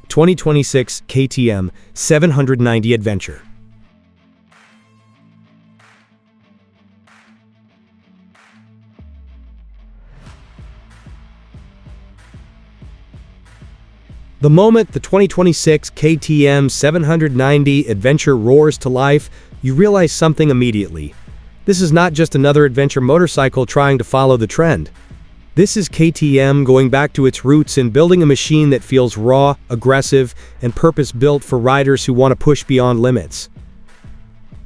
2026 KTM 790 Adventure. The moment the 2026 KTM 790 Adventure roars to life, you realize something immediately. This is not just another adventure motorcycle trying to follow the trend. This is KTM going back to its roots in building a machine that feels raw, aggressive, and purpose-built for riders who want to push beyond limits.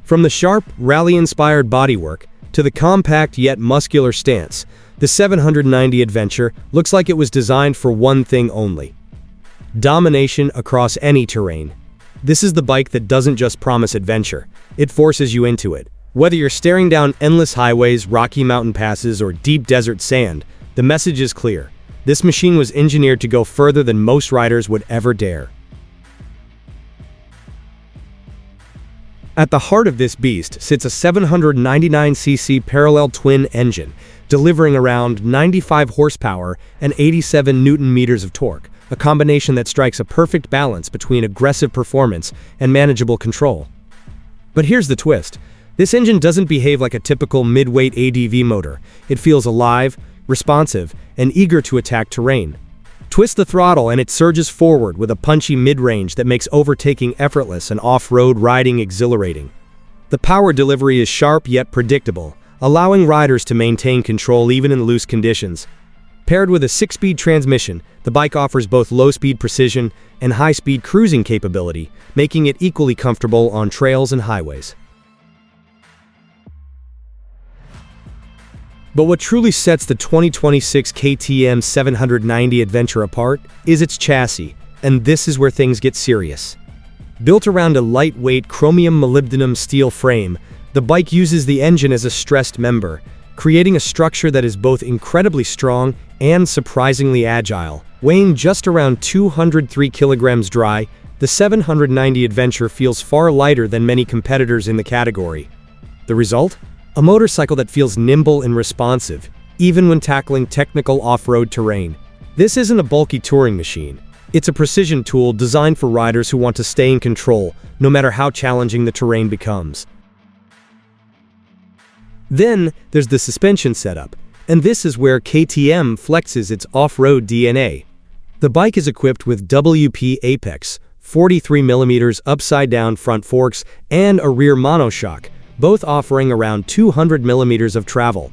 From the sharp, rally-inspired bodywork to the compact yet muscular stance, the 790 Adventure looks like it was designed for one thing only: domination across any terrain. This is the bike that doesn't just promise adventure, it forces you into it. Whether you're staring down endless highways, rocky mountain passes, or deep desert sand, the message is clear. This machine was engineered to go further than most riders would ever dare. At the heart of this beast sits a 799cc parallel twin engine, delivering around 95 horsepower and 87 newton-meters of torque, a combination that strikes a perfect balance between aggressive performance and manageable control. But here's the twist. This engine doesn't behave like a typical midweight ADV motor. It feels alive, responsive, and eager to attack terrain. Twist the throttle and it surges forward with a punchy mid-range that makes overtaking effortless and off-road riding exhilarating. The power delivery is sharp yet predictable, allowing riders to maintain control even in loose conditions. Paired with a 6-speed transmission, the bike offers both low-speed precision and high-speed cruising capability, making it equally comfortable on trails and highways. But what truly sets the 2026 KTM 790 Adventure apart is its chassis, and this is where things get serious. Built around a lightweight chromium molybdenum steel frame, the bike uses the engine as a stressed member, creating a structure that is both incredibly strong and surprisingly agile. Weighing just around 203 kilograms dry, the 790 Adventure feels far lighter than many competitors in the category. The result? A motorcycle that feels nimble and responsive, even when tackling technical off-road terrain. This isn't a bulky touring machine. It's a precision tool designed for riders who want to stay in control, no matter how challenging the terrain becomes. Then, there's the suspension setup, and this is where KTM flexes its off-road DNA. The bike is equipped with WP Apex, 43mm upside-down front forks, and a rear monoshock, both offering around 200mm of travel.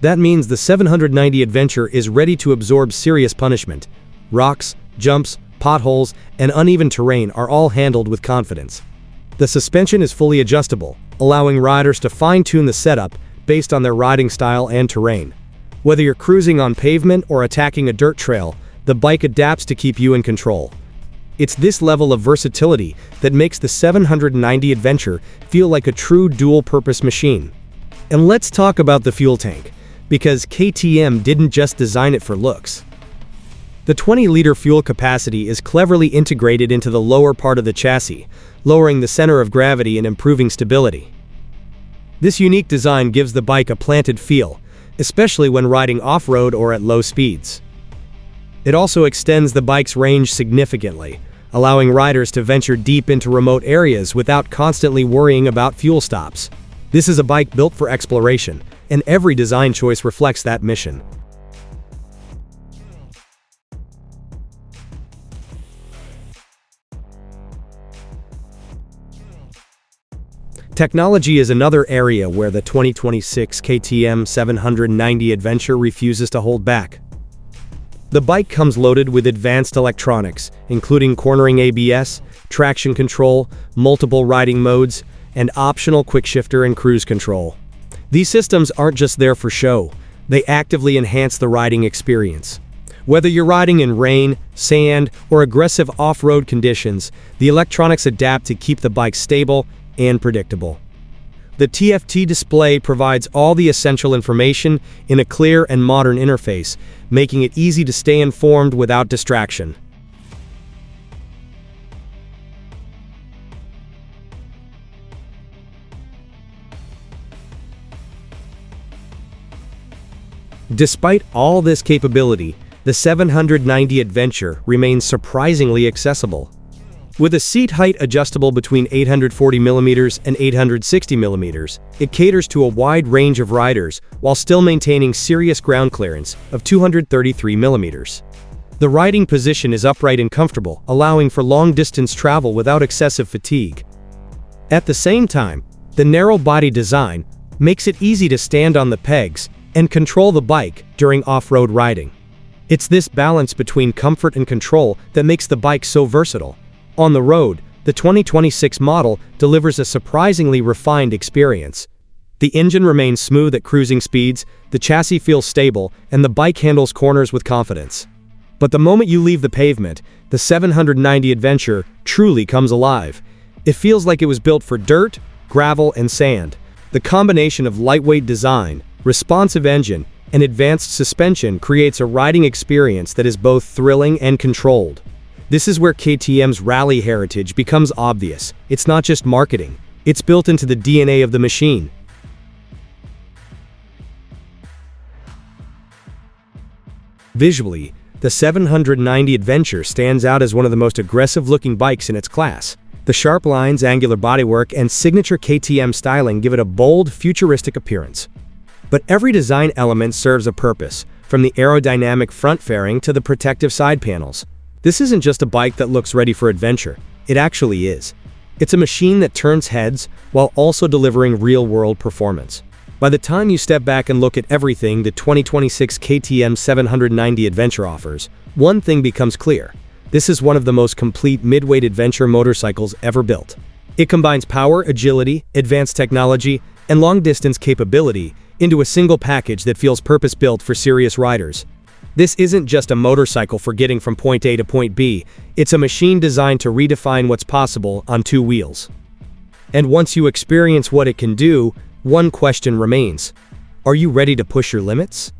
That means the 790 Adventure is ready to absorb serious punishment. Rocks, jumps, potholes, and uneven terrain are all handled with confidence. The suspension is fully adjustable, allowing riders to fine-tune the setup based on their riding style and terrain. Whether you're cruising on pavement or attacking a dirt trail, the bike adapts to keep you in control. It's this level of versatility that makes the 790 Adventure feel like a true dual-purpose machine. And let's talk about the fuel tank, because KTM didn't just design it for looks. The 20-liter fuel capacity is cleverly integrated into the lower part of the chassis, lowering the center of gravity and improving stability. This unique design gives the bike a planted feel, especially when riding off-road or at low speeds. It also extends the bike's range significantly, allowing riders to venture deep into remote areas without constantly worrying about fuel stops. This is a bike built for exploration, and every design choice reflects that mission. Technology is another area where the 2026 KTM 790 Adventure refuses to hold back. The bike comes loaded with advanced electronics, including cornering ABS, traction control, multiple riding modes, and optional quickshifter and cruise control. These systems aren't just there for show, they actively enhance the riding experience. Whether you're riding in rain, sand, or aggressive off-road conditions, the electronics adapt to keep the bike stable and predictable. The TFT display provides all the essential information in a clear and modern interface, making it easy to stay informed without distraction. Despite all this capability, the 790 Adventure remains surprisingly accessible. With a seat height adjustable between 840mm and 860mm, it caters to a wide range of riders while still maintaining serious ground clearance of 233mm. The riding position is upright and comfortable, allowing for long-distance travel without excessive fatigue. At the same time, the narrow body design makes it easy to stand on the pegs and control the bike during off-road riding. It's this balance between comfort and control that makes the bike so versatile. On the road, the 2026 model delivers a surprisingly refined experience. The engine remains smooth at cruising speeds, the chassis feels stable, and the bike handles corners with confidence. But the moment you leave the pavement, the 790 Adventure truly comes alive. It feels like it was built for dirt, gravel, and sand. The combination of lightweight design, responsive engine, and advanced suspension creates a riding experience that is both thrilling and controlled. This is where KTM's rally heritage becomes obvious. It's not just marketing, it's built into the DNA of the machine. Visually, the 790 Adventure stands out as one of the most aggressive-looking bikes in its class. The sharp lines, angular bodywork, and signature KTM styling give it a bold, futuristic appearance. But every design element serves a purpose, from the aerodynamic front fairing to the protective side panels. This isn't just a bike that looks ready for adventure, it actually is. It's a machine that turns heads while also delivering real-world performance. By the time you step back and look at everything the 2026 KTM 790 Adventure offers, one thing becomes clear. This is one of the most complete midweight adventure motorcycles ever built. It combines power, agility, advanced technology, and long-distance capability into a single package that feels purpose-built for serious riders. This isn't just a motorcycle for getting from point A to point B, it's a machine designed to redefine what's possible on two wheels. And once you experience what it can do, one question remains. Are you ready to push your limits?